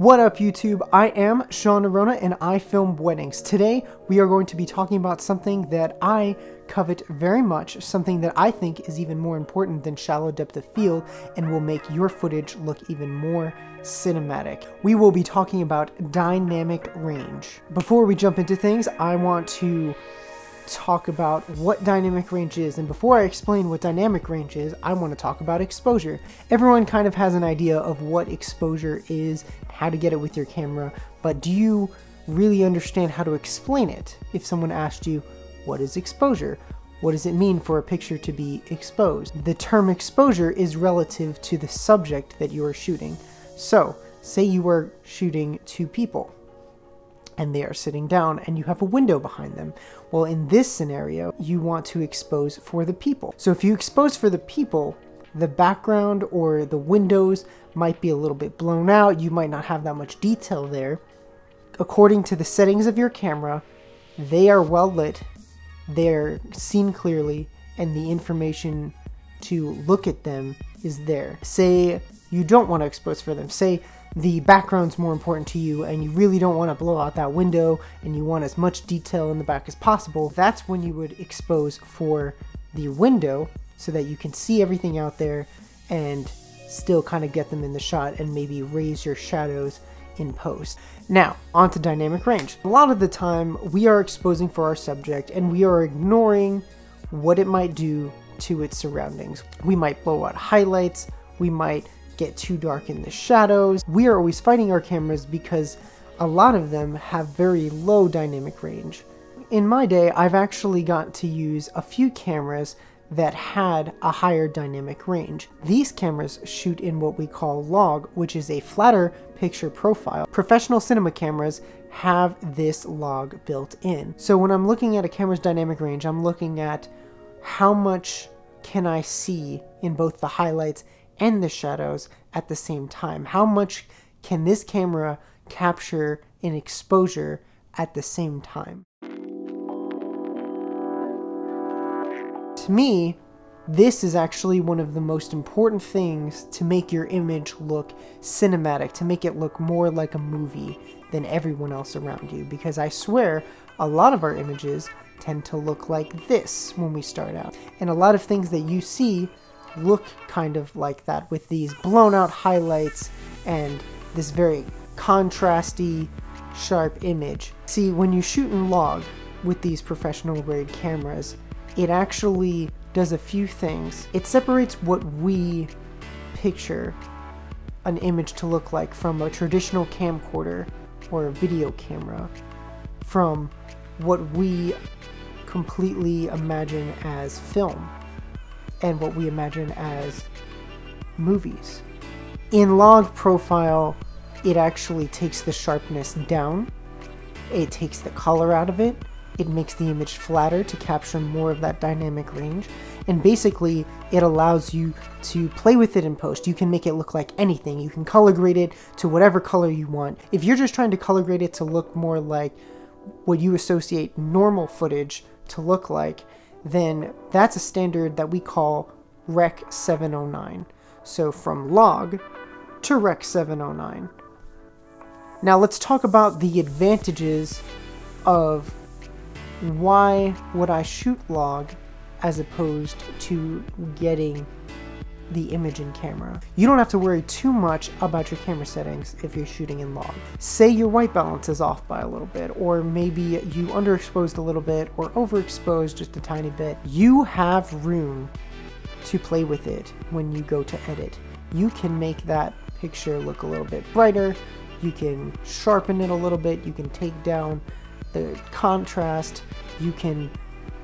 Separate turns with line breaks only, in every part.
What up YouTube? I am Sean Arona and I film weddings. Today we are going to be talking about something that I covet very much, something that I think is even more important than shallow depth of field and will make your footage look even more cinematic. We will be talking about dynamic range. Before we jump into things, I want to talk about what dynamic range is, and before I explain what dynamic range is, I want to talk about exposure. Everyone kind of has an idea of what exposure is, how to get it with your camera, but do you really understand how to explain it? If someone asked you, what is exposure? What does it mean for a picture to be exposed? The term exposure is relative to the subject that you are shooting. So, say you are shooting two people and they are sitting down and you have a window behind them. Well, in this scenario, you want to expose for the people. So if you expose for the people, the background or the windows might be a little bit blown out. You might not have that much detail there. According to the settings of your camera, they are well lit, they're seen clearly, and the information to look at them is there. Say you don't want to expose for them. Say the background's more important to you and you really don't want to blow out that window and you want as much detail in the back as possible. That's when you would expose for the window so that you can see everything out there and still kind of get them in the shot and maybe raise your shadows in post. Now, on to dynamic range. A lot of the time we are exposing for our subject and we are ignoring what it might do to its surroundings. We might blow out highlights, we might get too dark in the shadows. We are always fighting our cameras because a lot of them have very low dynamic range. In my day, I've actually got to use a few cameras that had a higher dynamic range. These cameras shoot in what we call log, which is a flatter picture profile. Professional cinema cameras have this log built in. So when I'm looking at a camera's dynamic range, I'm looking at how much can I see in both the highlights and the shadows at the same time. How much can this camera capture in exposure at the same time? To me, this is actually one of the most important things to make your image look cinematic, to make it look more like a movie than everyone else around you. Because I swear, a lot of our images tend to look like this when we start out. And a lot of things that you see look kind of like that, with these blown out highlights and this very contrasty, sharp image. See, when you shoot in log with these professional grade cameras, it actually does a few things. It separates what we picture an image to look like from a traditional camcorder or a video camera from what we completely imagine as film and what we imagine as movies. In log profile, it actually takes the sharpness down, it takes the color out of it, it makes the image flatter to capture more of that dynamic range, and basically it allows you to play with it in post. You can make it look like anything. You can color grade it to whatever color you want. If you're just trying to color grade it to look more like what you associate normal footage to look like, then that's a standard that we call Rec 709. So from log to Rec 709. Now let's talk about the advantages of why would I shoot log as opposed to getting the image in camera. You don't have to worry too much about your camera settings if you're shooting in log. Say your white balance is off by a little bit, or maybe you underexposed a little bit or overexposed just a tiny bit. You have room to play with it when you go to edit. You can make that picture look a little bit brighter, you can sharpen it a little bit, you can take down the contrast, you can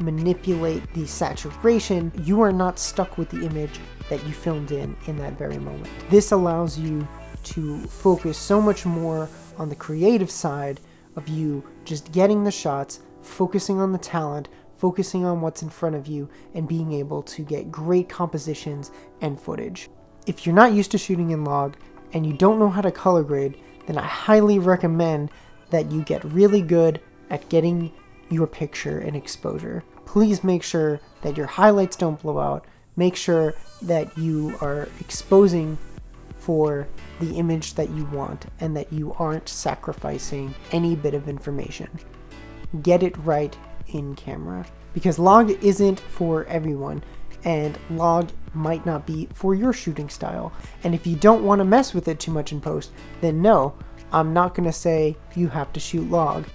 manipulate the saturation. You are not stuck with the image that you filmed in that very moment. This allows you to focus so much more on the creative side of you just getting the shots, focusing on the talent, focusing on what's in front of you, and being able to get great compositions and footage. If you're not used to shooting in log and you don't know how to color grade, then I highly recommend that you get really good at getting your picture in exposure. Please make sure that your highlights don't blow out. Make sure that you are exposing for the image that you want and that you aren't sacrificing any bit of information. Get it right in camera, because log isn't for everyone, and log might not be for your shooting style. And if you don't want to mess with it too much in post, then no, I'm not going to say you have to shoot log.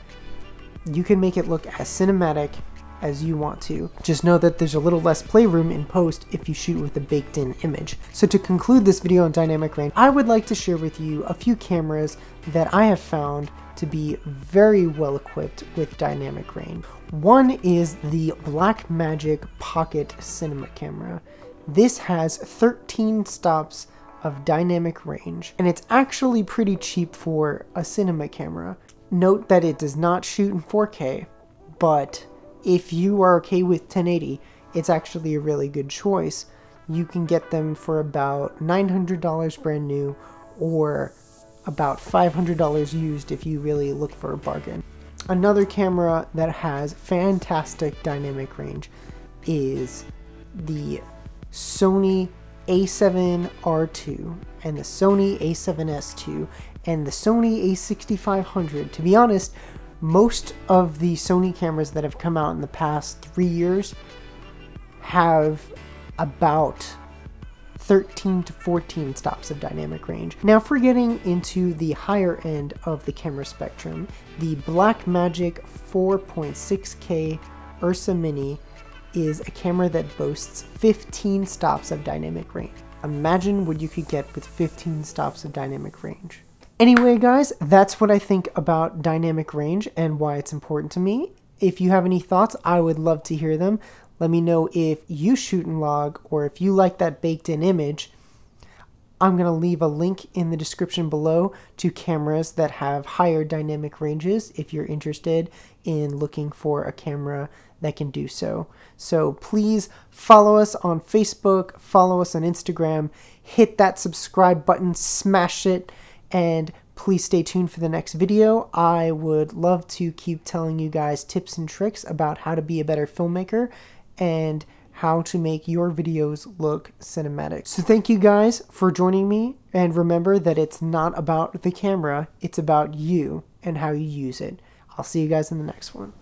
You can make it look as cinematic as you want to. Just know that there's a little less playroom in post if you shoot with a baked in image. So to conclude this video on dynamic range, I would like to share with you a few cameras that I have found to be very well equipped with dynamic range. One is the Blackmagic Pocket Cinema Camera. This has 13 stops of dynamic range, and it's actually pretty cheap for a cinema camera. Note that it does not shoot in 4K, but if you are okay with 1080, it's actually a really good choice. You can get them for about $900 brand new, or about $500 used if you really look for a bargain. Another camera that has fantastic dynamic range is the Sony a7R2 and the Sony a7S2 and the Sony a6500. To be honest, most of the Sony cameras that have come out in the past 3 years have about 13 to 14 stops of dynamic range. Now, if we're getting into the higher end of the camera spectrum, the Blackmagic 4.6K Ursa Mini is a camera that boasts 15 stops of dynamic range. Imagine what you could get with 15 stops of dynamic range. Anyway, guys, that's what I think about dynamic range and why it's important to me. If you have any thoughts, I would love to hear them. Let me know if you shoot in log or if you like that baked in image. I'm going to leave a link in the description below to cameras that have higher dynamic ranges if you're interested in looking for a camera that can do so. So please follow us on Facebook, follow us on Instagram, hit that subscribe button, smash it, and please stay tuned for the next video. I would love to keep telling you guys tips and tricks about how to be a better filmmaker and how to make your videos look cinematic. So thank you guys for joining me, and remember that it's not about the camera, it's about you and how you use it. I'll see you guys in the next one.